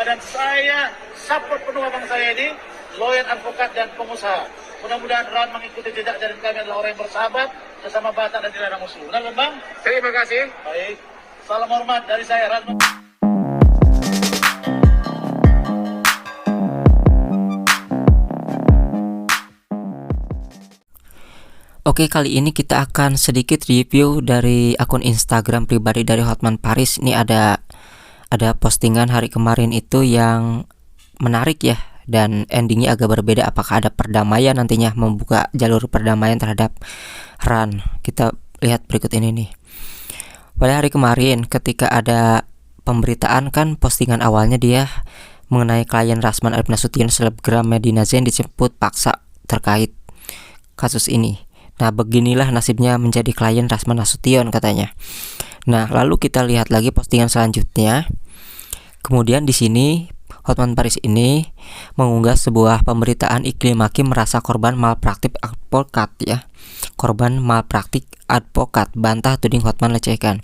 dan saya support penuh abang saya ini, lawyer, advokat, dan pengusaha. Mudah-mudahan Ran mengikuti jejak dan kami adalah orang yang bersahabat, sesama Batak dan dilarang musuh. Benar kan, Bang? Terima kasih. Baik. Salam hormat dari saya, Ran. Oke, kali ini kita akan sedikit review dari akun Instagram pribadi dari Hotman Paris. Ini ada postingan hari kemarin itu yang menarik ya, dan endingnya agak berbeda. Apakah ada perdamaian nantinya, membuka jalur perdamaian terhadap Ran? Kita lihat berikut ini nih. Pada hari kemarin ketika ada pemberitaan, kan postingan awalnya dia mengenai klien Rasman Arif Nasution, selebgram Medina Zain dijemput paksa terkait kasus ini. Nah, beginilah nasibnya menjadi klien Rasman Nasution katanya. Nah, lalu kita lihat lagi postingan selanjutnya. Kemudian di sini Hotman Paris ini mengunggah sebuah pemberitaan Iklim Hakim merasa korban malpraktik advokat ya. Korban malpraktik advokat, bantah tuding Hotman lecehkan.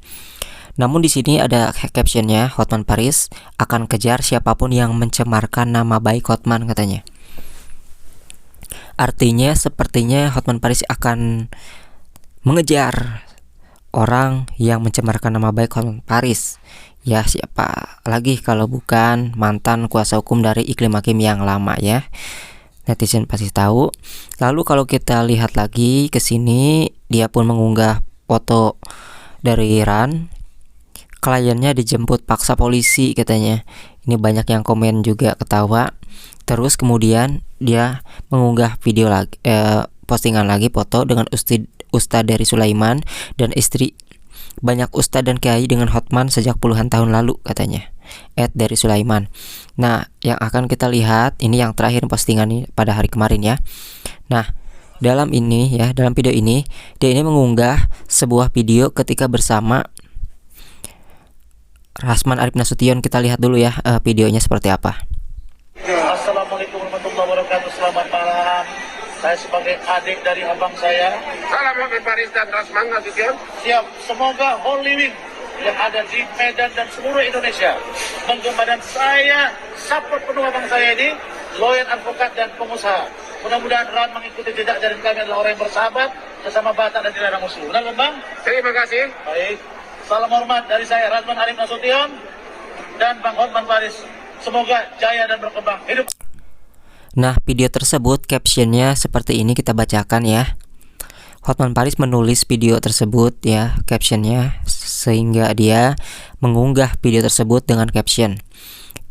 Namun di sini ada captionnya, Hotman Paris akan kejar siapapun yang mencemarkan nama baik Hotman katanya. Artinya sepertinya Hotman Paris akan mengejar orang yang mencemarkan nama baik Hotman Paris. Ya, siapa lagi kalau bukan mantan kuasa hukum dari Iklim Hakim yang lama ya. Netizen pasti tahu. Lalu kalau kita lihat lagi ke sini, dia pun mengunggah foto dari Ran. Kliennya dijemput paksa polisi katanya. Ini banyak yang komen juga ketawa. Terus kemudian dia mengunggah video lagi, postingan lagi foto dengan Ustadz dari Sulaiman dan istri. Banyak ustadz dan kiai dengan Hotman sejak puluhan tahun lalu katanya. Dari Sulaiman. Nah, yang akan kita lihat ini yang terakhir postingan ini pada hari kemarin ya. Nah, dalam video ini dia ini mengunggah sebuah video ketika bersama Rasman Arif Nasution. Kita lihat dulu ya videonya seperti apa. Assalamualaikum warahmatullahi wabarakatuh. Selamat malam. Saya sebagai adik dari abang saya. Salam Hotman Paris dan Rasman Nasution. Siap. Semoga Holy Week yang ada di Medan dan seluruh Indonesia menggema, dan saya support penuh abang saya ini, lawyer, advokat, dan pengusaha. Mudah-mudahan Ran mengikuti jejak dan kami adalah orang yang bersahabat, sesama Batak dan dilarang musuh. Benar kan, Bang? Terima kasih. Baik. Salam hormat dari saya, Rasman Arif Nasution dan Bang Hotman Paris. Semoga jaya dan berkembang. Hidup. Nah, video tersebut captionnya seperti ini, kita bacakan ya. Hotman Paris menulis video tersebut ya, captionnya, sehingga dia mengunggah video tersebut dengan caption.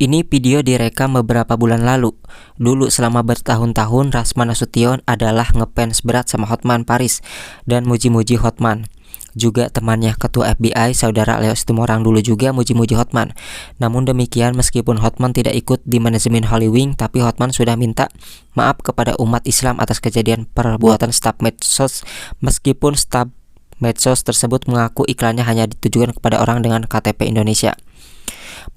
Ini video direkam beberapa bulan lalu. Dulu selama bertahun-tahun Rasman Nasution adalah ngefans berat sama Hotman Paris dan muji-muji Hotman. Juga temannya Ketua FBI Saudara Leo Situmorang dulu juga muji-muji Hotman. Namun demikian, meskipun Hotman tidak ikut di manajemen Holy Wing, tapi Hotman sudah minta maaf kepada umat Islam atas kejadian perbuatan staf medsos. Meskipun staf medsos tersebut mengaku iklannya hanya ditujukan kepada orang dengan KTP Indonesia.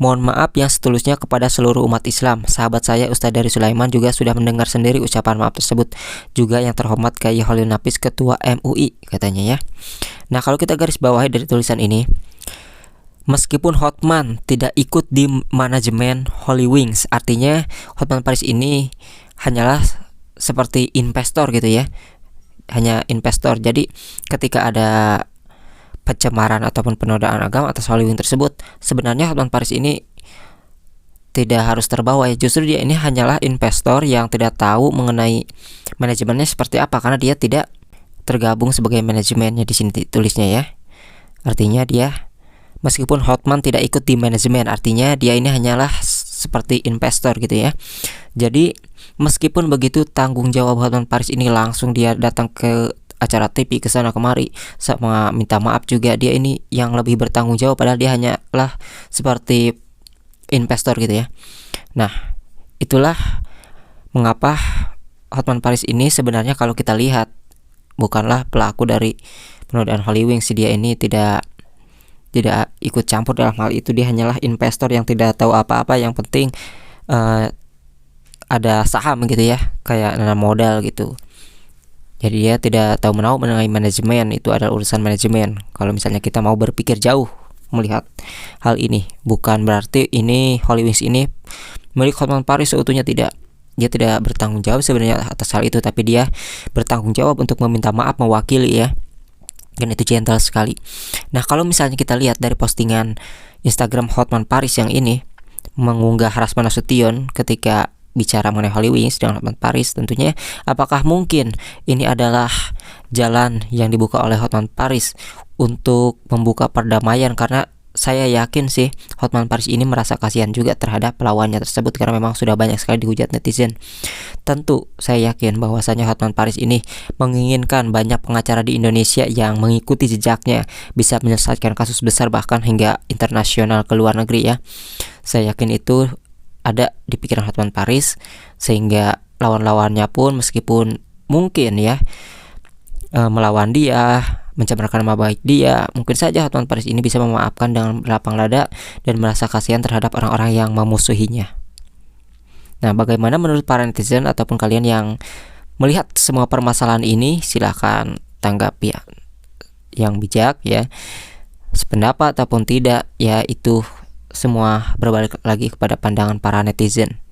Mohon maaf yang setulusnya kepada seluruh umat Islam. Sahabat saya Ustadz dari Sulaiman juga sudah mendengar sendiri ucapan maaf tersebut. Juga yang terhormat Kiai Holil Nafis Ketua MUI katanya ya. Nah, kalau kita garis bawahi dari tulisan ini, meskipun Hotman tidak ikut di manajemen Holy Wings, artinya Hotman Paris ini hanyalah seperti investor gitu ya. Hanya investor. Jadi ketika ada pencemaran ataupun penodaan agama atas Holy Wing tersebut, sebenarnya Hotman Paris ini tidak harus terbawa ya. Justru dia ini hanyalah investor yang tidak tahu mengenai manajemennya seperti apa, karena dia tidak tergabung sebagai manajemennya. Di sini tulisnya ya. Artinya dia, meskipun Hotman tidak ikut di manajemen, artinya dia ini hanyalah seperti investor gitu ya. Jadi meskipun begitu, tanggung jawab Hotman Paris ini langsung dia datang ke acara TV ke sana kemari sama minta maaf juga. Dia ini yang lebih bertanggung jawab, padahal dia hanyalah seperti investor gitu ya. Nah, itulah mengapa Hotman Paris ini sebenarnya kalau kita lihat bukanlah pelaku dari penodaan Holy Wings. Dia ini tidak ikut campur dalam hal itu. Dia hanyalah investor yang tidak tahu apa-apa. Yang penting ada saham gitu ya, kayak nanam modal gitu. Jadi dia tidak tahu menau mengenai manajemen, itu adalah urusan manajemen. Kalau misalnya kita mau berpikir jauh, melihat hal ini. Bukan berarti ini Holy Wings ini milik Hotman Paris seutuhnya, tidak. Dia tidak bertanggung jawab sebenarnya atas hal itu, tapi dia bertanggung jawab untuk meminta maaf mewakili ya. Dan itu gentle sekali. Nah, kalau misalnya kita lihat dari postingan Instagram Hotman Paris yang ini mengunggah Rasman Nasution ketika bicara mengenai Holy Wings dengan Hotman Paris, tentunya apakah mungkin ini adalah jalan yang dibuka oleh Hotman Paris untuk membuka perdamaian? Karena saya yakin sih Hotman Paris ini merasa kasihan juga terhadap lawannya tersebut karena memang sudah banyak sekali dihujat netizen. Tentu saya yakin bahwasanya Hotman Paris ini menginginkan banyak pengacara di Indonesia yang mengikuti jejaknya bisa menyelesaikan kasus besar bahkan hingga internasional ke luar negeri ya. Saya yakin itu ada di pikiran Hotman Paris, sehingga lawan-lawannya pun meskipun mungkin ya melawan dia, mencemarkan nama baik dia, mungkin saja Hotman Paris ini bisa memaafkan dengan lapang dada dan merasa kasihan terhadap orang-orang yang memusuhinya. Nah, bagaimana menurut para netizen ataupun kalian yang melihat semua permasalahan ini? Silahkan tanggapi ya, yang bijak ya, sependapat ataupun tidak ya, itu semua berbalik lagi kepada pandangan para netizen.